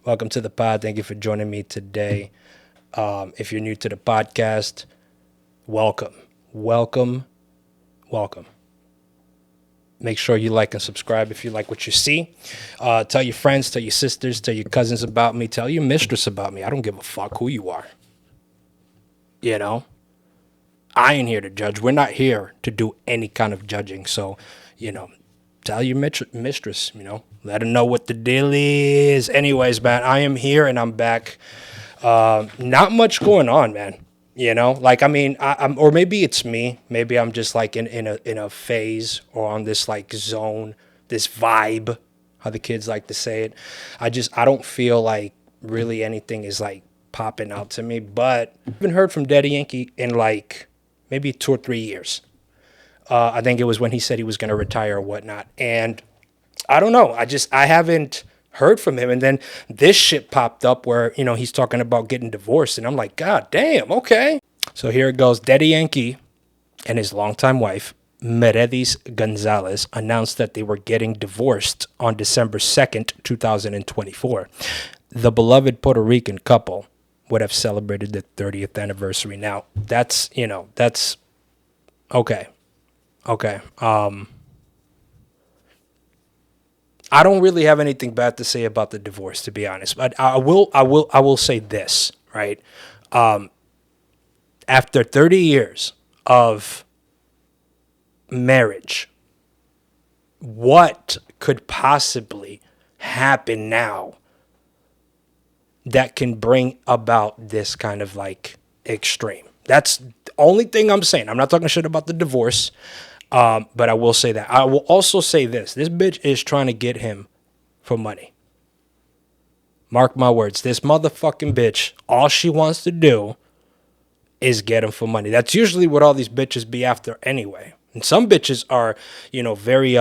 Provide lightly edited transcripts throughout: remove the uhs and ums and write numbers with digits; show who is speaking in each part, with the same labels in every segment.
Speaker 1: Welcome to the pod. Thank you for joining me today. If you're new to the podcast, welcome, welcome, welcome. Make sure you like and subscribe if you like what you see. Tell your friends, tell your sisters, tell your cousins about me, tell your mistress about me. I don't give a fuck who you are. You know, I ain't here to judge. We're not here to do any kind of judging. So, tell your mistress, let her know what the deal is. Anyways, man, I am here and I'm back. Not much going on, man. I'm, or maybe it's me. Maybe I'm just like in a phase or on this like zone, this vibe, how the kids like to say it. I don't feel like really anything is like popping out to me. But I haven't heard from Daddy Yankee in like maybe 2 or 3 years. I think it was when he said he was going to retire or whatnot. And I don't know. I haven't heard from him. And then this shit popped up where, he's talking about getting divorced. And I'm like, God damn, okay. So here it goes. Daddy Yankee and his longtime wife, Meredith Gonzalez, announced that they were getting divorced on December 2nd, 2024. The beloved Puerto Rican couple would have celebrated the 30th anniversary. Now, that's okay. Okay. I don't really have anything bad to say about the divorce, to be honest. But I will say this, right? After 30 years of marriage, what could possibly happen now that can bring about this kind of like extreme? That's the only thing I'm saying. I'm not talking shit about the divorce. But I will say that. I will also say this. This bitch is trying to get him for money. Mark my words. This motherfucking bitch, all she wants to do is get him for money. That's usually what all these bitches be after anyway. And some bitches are, very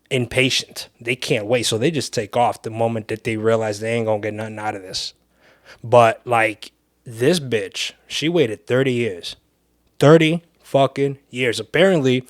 Speaker 1: impatient. They can't wait. So they just take off the moment that they realize they ain't going to get nothing out of this. But like this bitch, she waited 30 years. 30 fucking years. Apparently,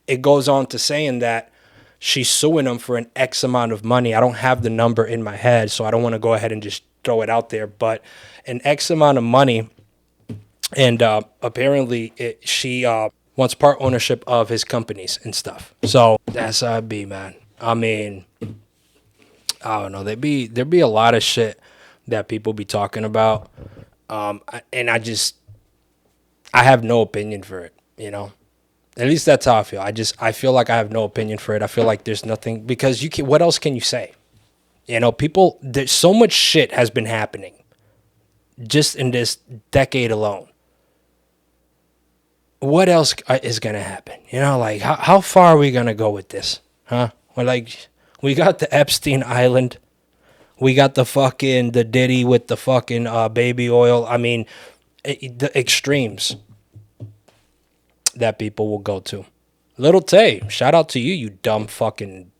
Speaker 1: it goes on to saying that she's suing him for an X amount of money. I don't have the number in my head, so I don't want to go ahead and just throw it out there, but an X amount of money. And apparently, she wants part ownership of his companies and stuff. So that's how it be, man. I mean, I don't know. There be a lot of shit that people be talking about, and I have no opinion for it. At least that's how I feel. I feel like I have no opinion for it. I feel like there's nothing, because what else can you say? There's so much shit has been happening just in this decade alone. What else is going to happen? Like how far are we going to go with this? Huh? We got the Epstein Island. We got the Diddy with the fucking baby oil. I mean, the extremes that people will go to. Little Tay, shout out to you, you dumb fucking,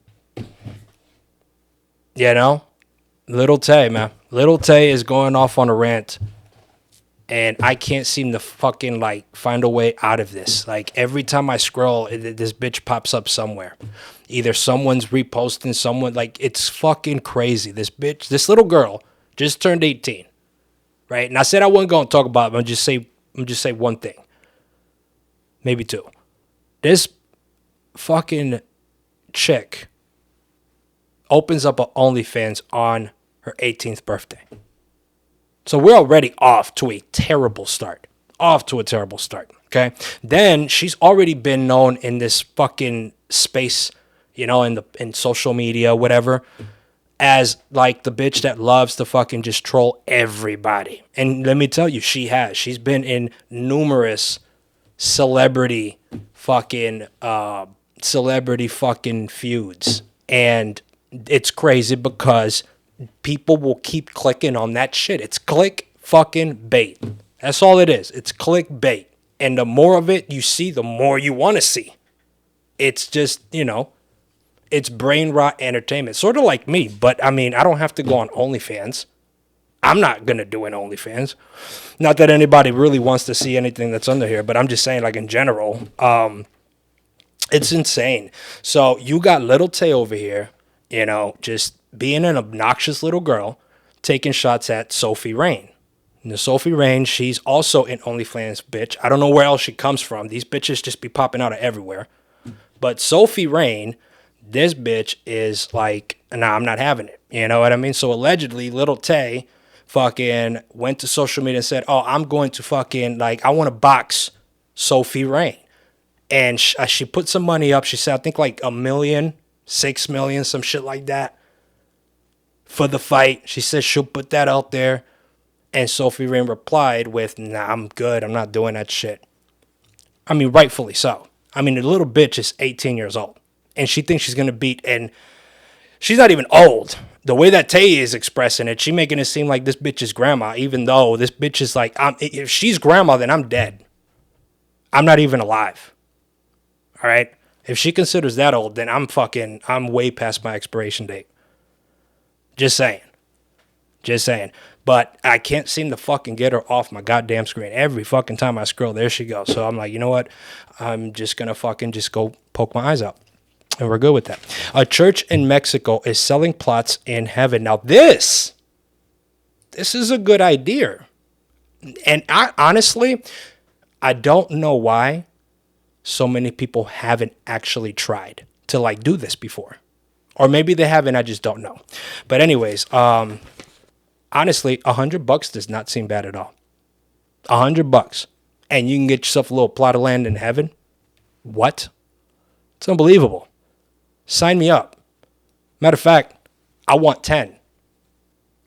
Speaker 1: Little Tay, man. Little Tay is going off on a rant, and I can't seem to fucking like find a way out of this. Like every time I scroll, this bitch pops up somewhere. Either someone's reposting someone, like it's fucking crazy. This little girl just turned 18, right? And I said I wasn't going to talk about it, but I'm just say one thing. Maybe two. This fucking chick opens up a OnlyFans on her 18th birthday. So we're already off to a terrible start. Okay? Then she's already been known in this fucking space, in social media, whatever, as like the bitch that loves to fucking just troll everybody. And let me tell you, she's been in numerous celebrity fucking feuds, and it's crazy because people will keep clicking on that shit. It's click fucking bait. That's all it is. It's click bait, and the more of it you see, the more you want to see. It's just it's brain rot entertainment, sort of like me. But I mean, I don't have to go on OnlyFans. I'm not going to do an OnlyFans. Not that anybody really wants to see anything that's under here, but I'm just saying, like, in general, it's insane. So you got Little Tay over here, just being an obnoxious little girl, taking shots at Sophie Rain. And the Sophie Rain, she's also an OnlyFans bitch. I don't know where else she comes from. These bitches just be popping out of everywhere. But Sophie Rain, this bitch is like, nah, I'm not having it. You know what I mean? So allegedly, Little Tay fucking went to social media and said, oh, I'm going to fucking, like, I want to box Sophie Rain. And she put some money up. She said, I think like $1 million, $6 million, some shit like that for the fight. She said she'll put that out there. And Sophie Rain replied with, nah, I'm good. I'm not doing that shit. I mean, rightfully so. I mean, the little bitch is 18 years old. And she thinks she's going to beat, and she's not even old. The way that Tay is expressing it, she making it seem like this bitch is grandma, even though this bitch is like, if she's grandma, then I'm dead. I'm not even alive. All right? If she considers that old, then I'm way past my expiration date. Just saying. Just saying. But I can't seem to fucking get her off my goddamn screen. Every fucking time I scroll, there she goes. So I'm like, you know what? I'm just going to fucking just go poke my eyes out. And we're good with that. A church in Mexico is selling plots in heaven. Now this is a good idea. And honestly, I don't know why so many people haven't actually tried to like do this before. Or maybe they haven't, I just don't know. But anyways, honestly, $100 does not seem bad at all. $100. And you can get yourself a little plot of land in heaven. What? It's unbelievable. Sign me up. Matter of fact, I want 10.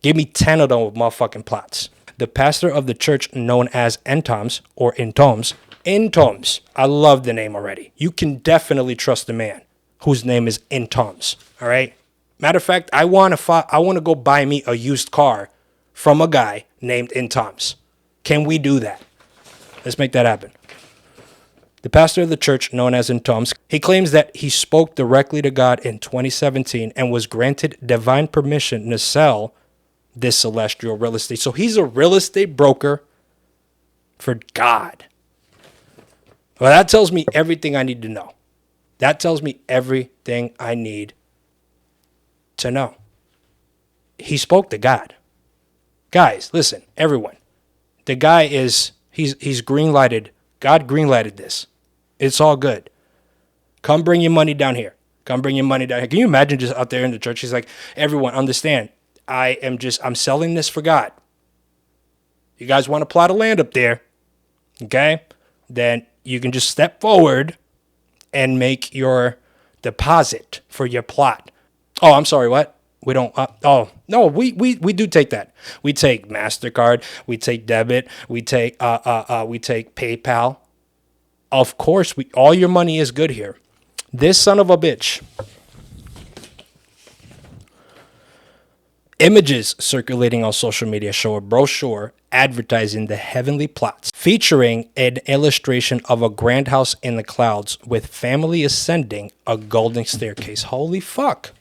Speaker 1: Give me 10 of those motherfucking plots. The pastor of the church known as Entoms, or Entoms, I love the name already. You can definitely trust the man whose name is Entoms, all right? Matter of fact, I want to go buy me a used car from a guy named Entoms. Can we do that? Let's make that happen. The pastor of the church known as Entoms, he claims that he spoke directly to God in 2017 and was granted divine permission to sell this celestial real estate. So he's a real estate broker for God. Well, that tells me everything I need to know. That tells me everything I need to know. He spoke to God. Guys, listen, everyone. The guy he's green-lighted. God green-lighted this. It's all good. Come bring your money down here. Come bring your money down here. Can you imagine just out there in the church? He's like, everyone, understand. I'm selling this for God. You guys want a plot of land up there? Okay? Then you can just step forward and make your deposit for your plot. Oh, I'm sorry, what? We don't, no, we do take that. We take MasterCard, we take debit, we take PayPal. Of course, all your money is good here. This son of a bitch. Images circulating on social media show a brochure advertising the heavenly plots, featuring an illustration of a grand house in the clouds with family ascending a golden staircase. Holy fuck.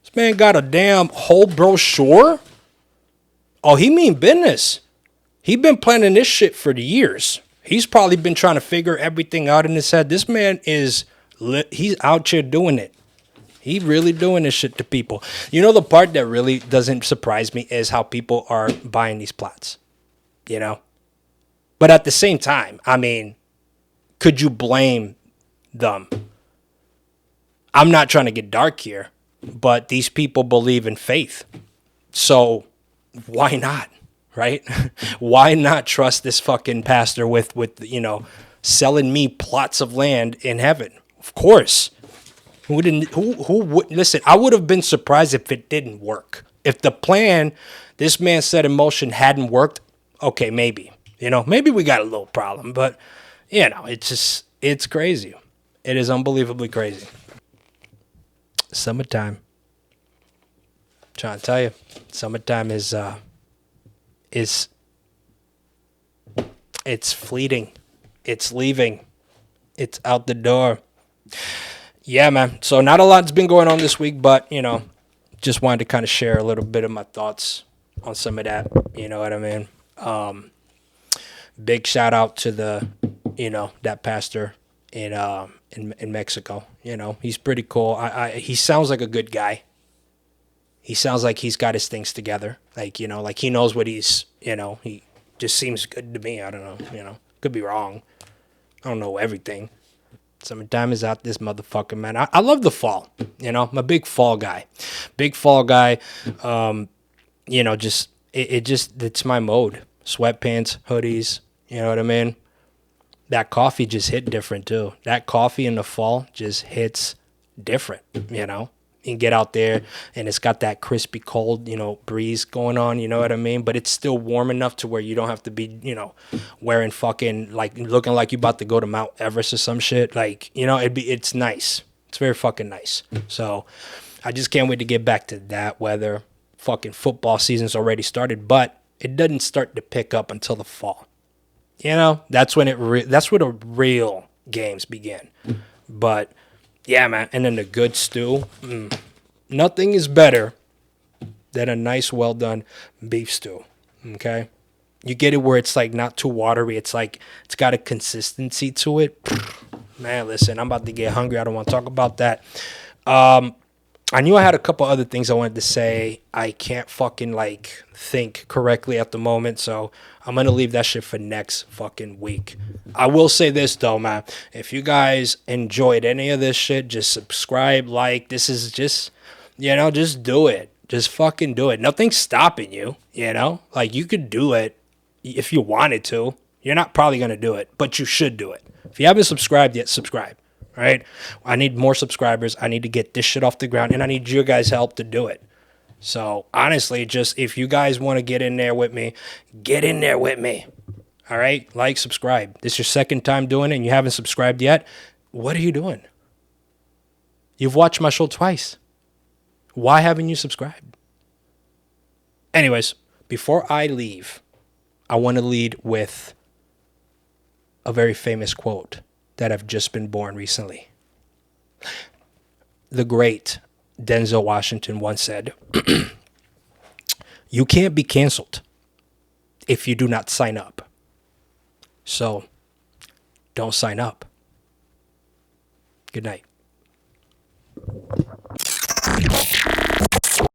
Speaker 1: This man got a damn whole brochure? Oh, he mean business. He been planning this shit for years. He's probably been trying to figure everything out in his head. This man he's out here doing it. He really doing this shit to people. You know, the part that really doesn't surprise me is how people are buying these plots, you know? But at the same time, I mean, could you blame them? I'm not trying to get dark here, but these people believe in faith. So why not, right? Why not trust this fucking pastor with selling me plots of land in heaven? Of course. Who would listen? I would have been surprised if it didn't work. If the plan this man set in motion hadn't worked, okay, maybe. Maybe we got a little problem, but it's crazy. It is unbelievably crazy. Summertime. Trying to tell you, summertime is it's fleeting. It's leaving. It's out the door. Yeah, man. So not a lot's been going on this week, but, just wanted to kind of share a little bit of my thoughts on some of that. You know what I mean? Big shout out to that pastor in Mexico. He's pretty cool. He sounds like a good guy. He sounds like he's got his things together. Like, like he knows what he just seems good to me. I don't know, could be wrong. I don't know everything. Summertime is out this motherfucker, man. I love the fall. I'm a big fall guy. Big fall guy. Just it's my mode. Sweatpants, hoodies, you know what I mean? That coffee just hit different too. That coffee in the fall just hits different, You can get out there and it's got that crispy cold, breeze going on, you know what I mean? But it's still warm enough to where you don't have to be, wearing fucking like looking like you about to go to Mount Everest or some shit. Like, it's nice. It's very fucking nice. So I just can't wait to get back to that weather. Fucking football season's already started, but it doesn't start to pick up until the fall. That's when that's where the real games begin. But yeah, man. And then the good stew. Nothing is better than a nice, well done beef stew. Okay. You get it where it's like not too watery. It's like it's got a consistency to it. Man, listen, I'm about to get hungry. I don't want to talk about that. I knew I had a couple other things I wanted to say. I can't fucking like think correctly at the moment, so I'm gonna leave that shit for next fucking week. I will say this though, man. If you guys enjoyed any of this shit, just subscribe, like. This is just, just do it. Just fucking do it. Nothing's stopping you, Like you could do it if you wanted to. You're not probably gonna do it, but you should do it. If you haven't subscribed yet, subscribe. Right? I need more subscribers. I need to get this shit off the ground, and I need your guys' help to do it. So honestly, just if you guys want to get in there with me, get in there with me. All right? Like, subscribe. This is your second time doing it and you haven't subscribed yet. What are you doing? You've watched my show twice. Why haven't you subscribed? Anyways, before I leave, I want to lead with a very famous quote that have just been born recently. The great Denzel Washington once said, "You can't be canceled if you do not sign up. So, don't sign up." Good night.